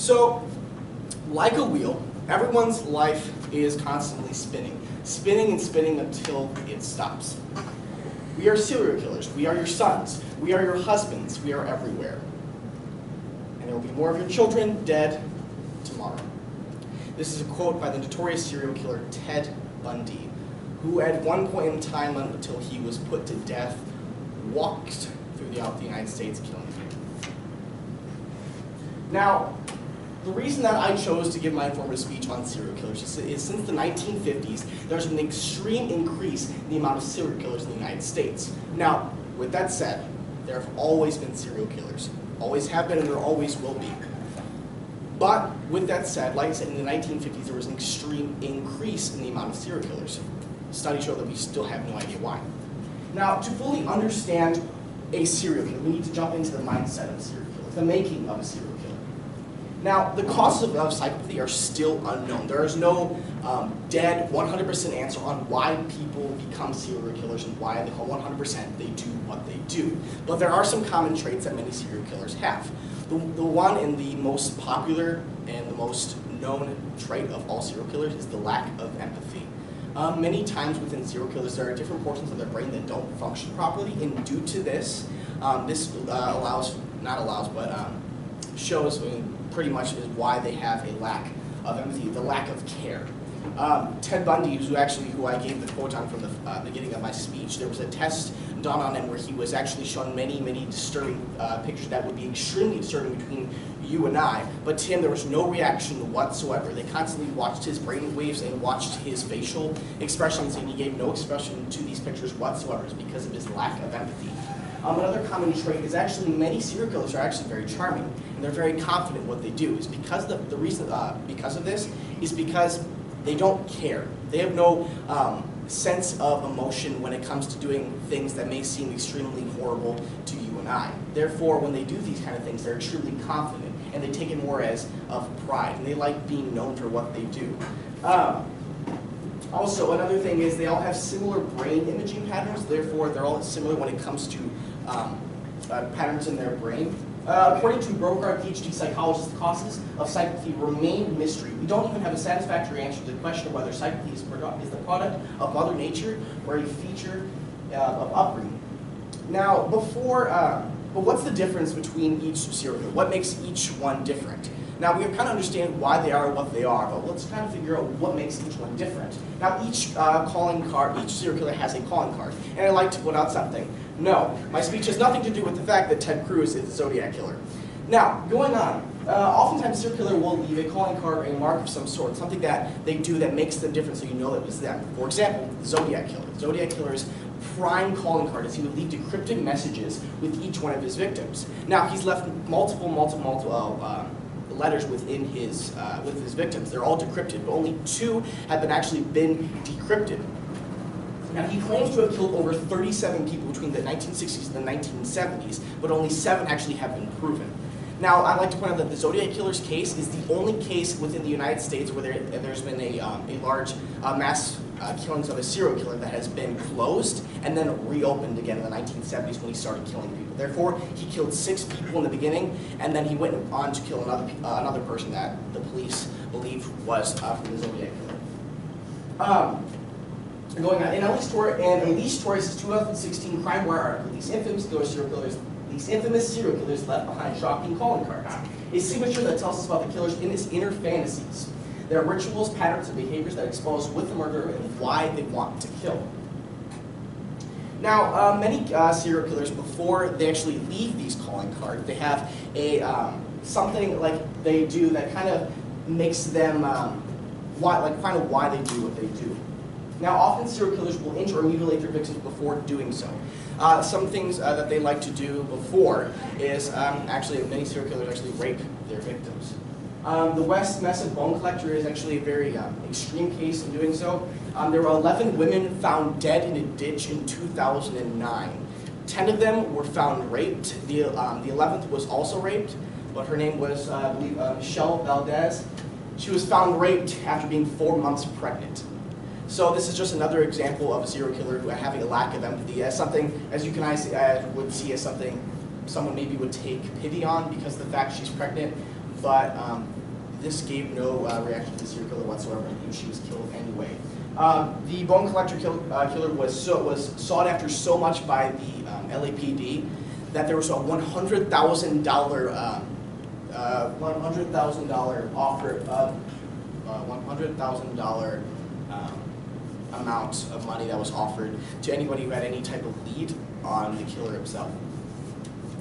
So, like a wheel, everyone's life is constantly spinning. Spinning and spinning until it stops. We are serial killers. We are your sons. We are your husbands. We are everywhere. And there will be more of your children dead tomorrow. This is a quote by the notorious serial killer Ted Bundy, who at one point in time until he was put to death, walked throughout the United States killing people. Now, the reason that I chose to give my informative speech on serial killers is since the 1950s, there's been an extreme increase in the amount of serial killers in the United States. Now, with that said, there have always been serial killers. Always have been and there always will be. But with that said, like I said, in the 1950s, there was an extreme increase in the amount of serial killers. Studies show that we still have no idea why. Now, to fully understand a serial killer, we need to jump into the mindset of a serial killer, the making of a serial killer. Now, the causes of psychopathy are still unknown. There is no dead 100% answer on why people become serial killers and why 100% they do what they do. But there are some common traits that many serial killers have. The one and the most popular and the most known trait of all serial killers is the lack of empathy. Many times within serial killers, there are different portions of their brain that don't function properly, and due to this, shows pretty much is why they have a lack of empathy, the lack of care. Ted Bundy, who I gave the quote on from the beginning of my speech, there was a test done on him where he was actually shown many disturbing pictures that would be extremely disturbing between you and I, but to him there was no reaction whatsoever. They constantly watched his brain waves and watched his facial expressions, and he gave no expression to these pictures whatsoever. It's because of his lack of empathy. Another common trait is actually many serial killers are actually very charming, and they're very confident in what they do. Is because the reason because of this is because they don't care. They have no sense of emotion when it comes to doing things that may seem extremely horrible to you and I. Therefore, when they do these kind of things, they're truly confident, and they take it more as of pride, and they like being known for what they do. Also, another thing is they all have similar brain imaging patterns. Therefore, they're all similar when it comes to patterns in their brain. According to Brokard, PhD psychologist, the causes of psychopathy remain mystery. We don't even have a satisfactory answer to the question of whether psychopathy is the product of Mother Nature or a feature of upbringing. Now, but what's the difference between each serial killer? What makes each one different? Now, we kind of understand why they are what they are, but let's kind of figure out what makes each one different. Now, each serial killer has a calling card, and I'd like to put out something. No, my speech has nothing to do with the fact that Ted Cruz is the Zodiac Killer. Now, going on, oftentimes a serial killer will leave a calling card or a mark of some sort, something that they do that makes them different so you know it was them. For example, the Zodiac Killer. The Zodiac Killer's prime calling card is he would leave decrypted messages with each one of his victims. Now, he's left multiple letters within his with his victims. They're all decrypted, but only 2 have actually been decrypted. Now, he claims to have killed over 37 people between the 1960s and the 1970s, but only 7 actually have been proven. Now, I'd like to point out that the Zodiac Killer's case is the only case within the United States where there's been a large mass killings of a serial killer that has been closed and then reopened again in the 1970s when he started killing people. Therefore, he killed 6 people in the beginning, and then he went on to kill another person that the police believe was from the Zodiac Killer. Going on, in Elise Torres' 2016 Crime Wire article, these infamous serial killers left behind shocking calling cards. A signature that tells us about the killer's inner fantasies, their rituals, patterns, and behaviors that expose with the murderer and why they want to kill. Now, many serial killers, before they actually leave these calling cards, they have a something like they do that kind of makes them why they do what they do. Now, often serial killers will injure or mutilate their victims before doing so. Some things that they like to do before is many serial killers actually rape their victims. The West Mesa bone collector is actually a very extreme case in doing so. There were 11 women found dead in a ditch in 2009. 10 of them were found raped. The 11th was also raped, but her name was, I believe, Michelle Valdez. She was found raped after being 4 months pregnant. So this is just another example of a serial killer who having a lack of empathy as something, as you would see as something someone maybe would take pity on because of the fact she's pregnant, but this gave no reaction to the serial killer whatsoever, and she was killed anyway. The bone collector killer was sought after so much by the LAPD that there was a $100,000 offer of $100,000 amount of money that was offered to anybody who had any type of lead on the killer himself.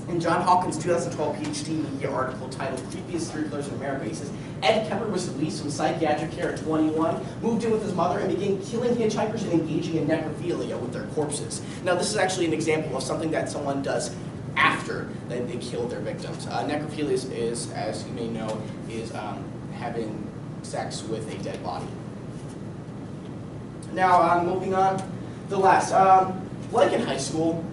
In John Hawkins' 2012 PhD media article titled "Creepiest Serial Killers in America," he says, Ed Kemper was released from psychiatric care at 21, moved in with his mother, and began killing hitchhikers and engaging in necrophilia with their corpses. Now, this is actually an example of something that someone does after they kill their victims. Necrophilia is, as you may know, is having sex with a dead body. Now, moving on, the last. Like in high school,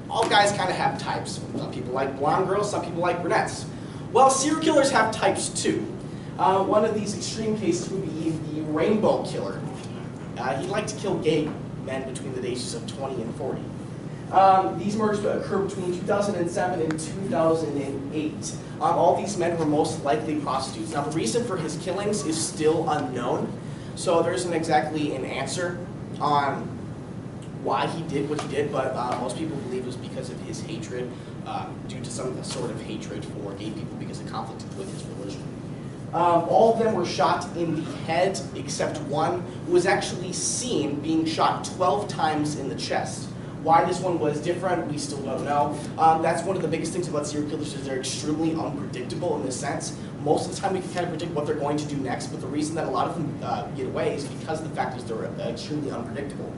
all guys kind of have types. Some people like blonde girls, some people like brunettes. Well, serial killers have types too. One of these extreme cases would be the rainbow killer. He liked to kill gay men between the ages of 20 and 40. These murders occurred between 2007 and 2008. All these men were most likely prostitutes. Now, the reason for his killings is still unknown, so there isn't exactly an answer on why he did what he did, but most people believe it was because of his hatred, due to some sort of hatred for gay people because of conflict with his religion. All of them were shot in the head, except one who was actually seen being shot 12 times in the chest. Why this one was different, we still don't know. That's one of the biggest things about serial killers is they're extremely unpredictable in this sense. Most of the time we can kind of predict what they're going to do next, but the reason that a lot of them get away is because of the fact is they're extremely unpredictable.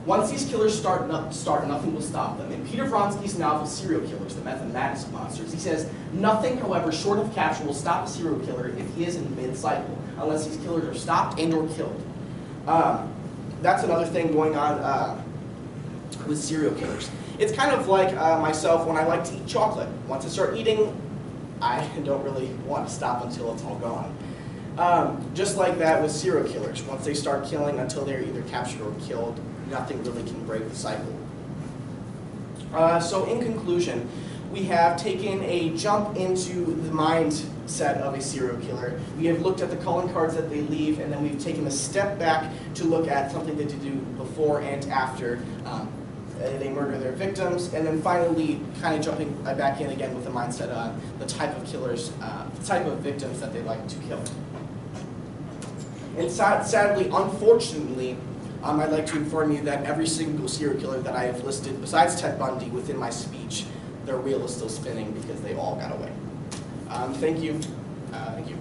Once these killers start, nothing will stop them. In Peter Vronsky's novel Serial Killers, The Method Madness of Monsters, he says, nothing, however, short of capture will stop a serial killer if he is in mid-cycle, unless these killers are stopped and or killed. That's another thing going on with serial killers. It's kind of like myself when I like to eat chocolate. Once I start eating, I don't really want to stop until it's all gone. Just like that with serial killers. Once they start killing until they're either captured or killed, nothing really can break the cycle. So in conclusion, we have taken a jump into the mindset of a serial killer. We have looked at the calling cards that they leave, and then we've taken a step back to look at something that they do before and after they murder their victims, and then finally kind of jumping back in again with the mindset on the type of killers, the type of victims that they like to kill. And sadly, unfortunately, I'd like to inform you that every single serial killer that I have listed, besides Ted Bundy, within my speech, their wheel is still spinning because they all got away. Thank you. Thank you.